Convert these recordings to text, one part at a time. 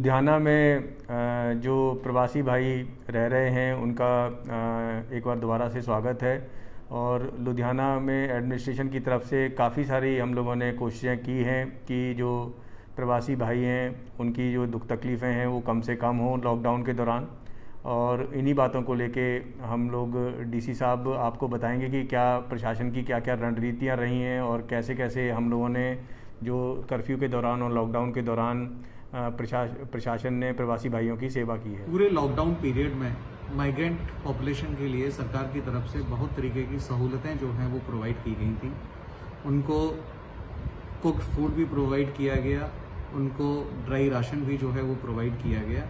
लुधियाना में जो प्रवासी भाई रह रहे हैं उनका एक बार दोबारा से स्वागत है। और लुधियाना में एडमिनिस्ट्रेशन की तरफ से काफ़ी सारी हम लोगों ने कोशिशें की हैं कि जो प्रवासी भाई हैं उनकी जो दुख तकलीफ़ें हैं वो कम से कम हों लॉकडाउन के दौरान। और इन्हीं बातों को लेके हम लोग डीसी साहब आपको बताएंगे कि क्या प्रशासन की क्या क्या रणनीतियाँ रही हैं और कैसे कैसे हम लोगों ने जो कर्फ्यू के दौरान और लॉकडाउन के दौरान प्रशासन ने प्रवासी भाइयों की सेवा की है। पूरे लॉकडाउन पीरियड में माइग्रेंट पॉपुलेशन के लिए सरकार की तरफ से बहुत तरीके की सहूलतें जो हैं वो प्रोवाइड की गई थी। उनको कुक्ड फूड भी प्रोवाइड किया गया, उनको ड्राई राशन भी जो है वो प्रोवाइड किया गया।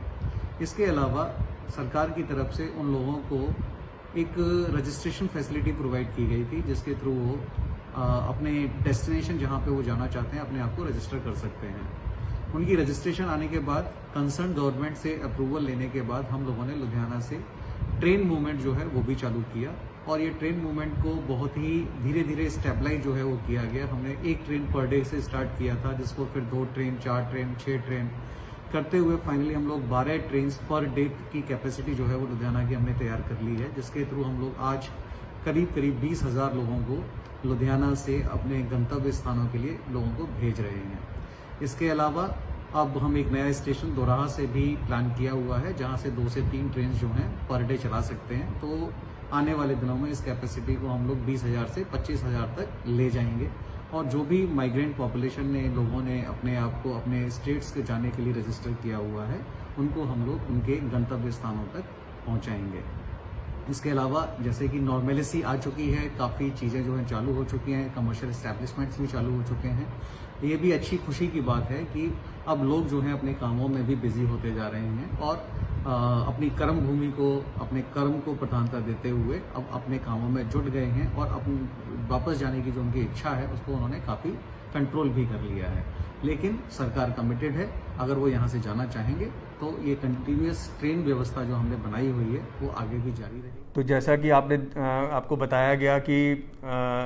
इसके अलावा सरकार की तरफ से उन लोगों को एक रजिस्ट्रेशन फैसिलिटी प्रोवाइड की गई थी जिसके थ्रू वो अपने डेस्टिनेशन जहाँ पे वो जाना चाहते हैं अपने आप को रजिस्टर कर सकते हैं। उनकी रजिस्ट्रेशन आने के बाद कंसर्न गवर्नमेंट से अप्रूवल लेने के बाद हम लोगों ने लुधियाना से ट्रेन मूवमेंट जो है वो भी चालू किया। और ये ट्रेन मूवमेंट को बहुत ही धीरे धीरे स्टेबलाइज जो है वो किया गया। हमने एक ट्रेन पर डे से स्टार्ट किया था, जिसको फिर 2 ट्रेन, 4 ट्रेन, 6 ट्रेन करते हुए फाइनली हम लोग 12 ट्रेन पर डे की कैपेसिटी जो है वो लुधियाना की हमने तैयार कर ली है, जिसके थ्रू हम लोग आज करीब 20,000 लोगों को लुधियाना से अपने गंतव्य स्थानों के लिए लोगों को भेज रहे हैं। इसके अलावा अब हम एक नया स्टेशन दोराहा से भी प्लान किया हुआ है, जहां से 2 से 3 ट्रेन जो हैं पर डे चला सकते हैं। तो आने वाले दिनों में इस कैपेसिटी को हम लोग 20,000 से 25,000 तक ले जाएंगे। और जो भी माइग्रेंट पॉपुलेशन ने लोगों ने अपने आप को अपने स्टेट्स के जाने के लिए रजिस्टर किया हुआ है, उनको हम लोग उनके गंतव्य स्थानों तक पहुंचाएंगे। इसके अलावा जैसे कि नॉर्मेलिटी आ चुकी है, काफ़ी चीज़ें जो हैं चालू हो चुकी हैं, कमर्शियल एस्टैब्लिशमेंट्स भी चालू हो चुके हैं। ये भी अच्छी खुशी की बात है कि अब लोग जो हैं अपने कामों में भी बिजी होते जा रहे हैं और अपनी कर्म भूमि को, अपने कर्म को प्रधानता देते हुए अब अपने कामों में जुट गए हैं और अपनी वापस जाने की जो उनकी इच्छा है उसको उन्होंने काफ़ी कंट्रोल भी कर लिया है। लेकिन सरकार कमिटेड है, अगर वो यहाँ से जाना चाहेंगे तो ये कंटिन्यूअस ट्रेन व्यवस्था जो हमने बनाई हुई है वो आगे भी जारी रहेगी। तो जैसा कि आपको बताया गया कि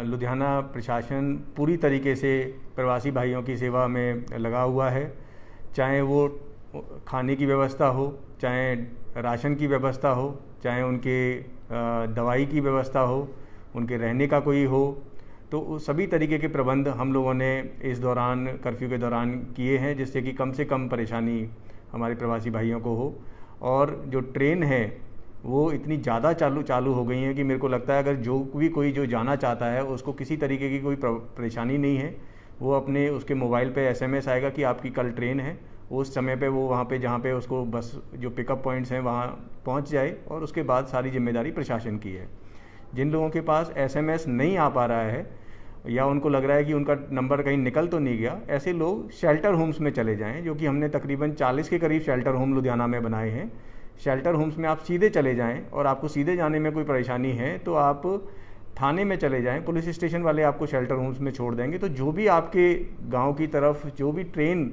लुधियाना प्रशासन पूरी तरीके से प्रवासी भाइयों की सेवा में लगा हुआ है, चाहे वो खाने की व्यवस्था हो, चाहे राशन की व्यवस्था हो, चाहे उनके दवाई की व्यवस्था हो, उनके रहने का कोई हो, तो सभी तरीके के प्रबंध हम लोगों ने इस दौरान कर्फ्यू के दौरान किए हैं, जिससे कि कम से कम परेशानी हमारे प्रवासी भाइयों को हो। और जो ट्रेन है वो इतनी ज़्यादा चालू हो गई हैं कि मेरे को लगता है अगर जो भी कोई जो जाना चाहता है उसको किसी तरीके की कोई परेशानी नहीं है। वो अपने उसके मोबाइल पे SMS आएगा कि आपकी कल ट्रेन है, उस समय पे वो वहाँ पे जहाँ पे उसको बस जो पिकअप पॉइंट्स हैं वहाँ पहुँच जाए और उसके बाद सारी जिम्मेदारी प्रशासन की है। जिन लोगों के पास SMS नहीं आ पा रहा है या उनको लग रहा है कि उनका नंबर कहीं निकल तो नहीं गया, ऐसे लोग शेल्टर होम्स में चले जाएं, जो कि हमने तकरीबन 40 के करीब शेल्टर होम लुधियाना में बनाए हैं। शेल्टर होम्स में आप सीधे चले जाएं और आपको सीधे जाने में कोई परेशानी है तो आप थाने में चले जाएं, पुलिस स्टेशन वाले आपको शेल्टर होम्स में छोड़ देंगे। तो जो भी आपके गांव की तरफ जो भी ट्रेन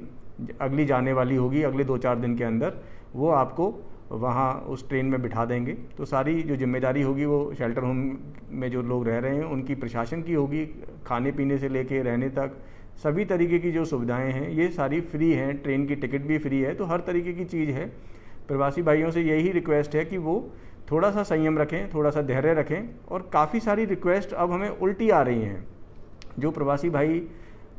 अगली जाने वाली होगी अगले 2-4 दिन के अंदर, वो आपको वहाँ उस ट्रेन में बिठा देंगे। तो सारी जो जिम्मेदारी होगी वो शेल्टर होम में जो लोग रह रहे हैं उनकी प्रशासन की होगी। खाने पीने से लेके रहने तक सभी तरीके की जो सुविधाएं हैं ये सारी फ्री हैं, ट्रेन की टिकट भी फ्री है, तो हर तरीके की चीज़ है। प्रवासी भाइयों से यही रिक्वेस्ट है कि वो थोड़ा सा संयम रखें, थोड़ा सा धैर्य रखें। और काफ़ी सारी रिक्वेस्ट अब हमें उल्टी आ रही हैं। जो प्रवासी भाई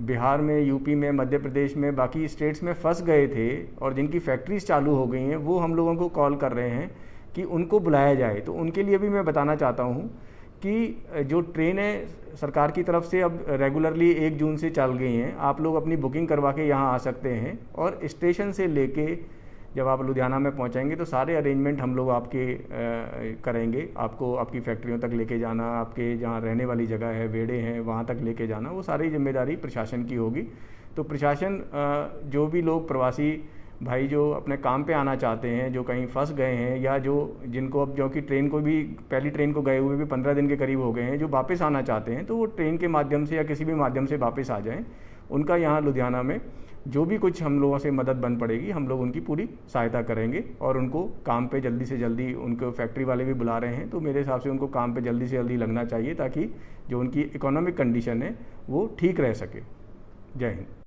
बिहार में, यूपी में, मध्य प्रदेश में, बाकी स्टेट्स में फंस गए थे और जिनकी फैक्ट्रीज चालू हो गई हैं, वो हम लोगों को कॉल कर रहे हैं कि उनको बुलाया जाए। तो उनके लिए भी मैं बताना चाहता हूँ कि जो ट्रेनें सरकार की तरफ से अब रेगुलरली 1 जून से चल गई हैं, आप लोग अपनी बुकिंग करवा के यहाँ आ सकते हैं। और स्टेशन से लेके जब आप लुधियाना में पहुँचेंगे तो सारे अरेंजमेंट हम लोग आपके करेंगे। आपको आपकी फैक्ट्रियों तक लेके जाना, आपके जहाँ रहने वाली जगह है, वेड़े हैं, वहाँ तक लेके जाना, वो सारी जिम्मेदारी प्रशासन की होगी। तो प्रशासन जो भी लोग प्रवासी भाई जो अपने काम पे आना चाहते हैं, जो कहीं फंस गए हैं या जो जिनको अब जो कि ट्रेन को भी पहली ट्रेन को गए हुए भी 15 दिन के करीब हो गए हैं, जो वापस आना चाहते हैं, तो वो ट्रेन के माध्यम से या किसी भी माध्यम से वापस आ जाएं। उनका यहाँ लुधियाना में जो भी कुछ हम लोगों से मदद बन पड़ेगी हम लोग उनकी पूरी सहायता करेंगे और उनको काम पे जल्दी से जल्दी, उनको फैक्ट्री वाले भी बुला रहे हैं तो मेरे हिसाब से उनको काम पे जल्दी से जल्दी लगना चाहिए ताकि जो उनकी इकोनॉमिक कंडीशन है वो ठीक रह सके। जय हिंद।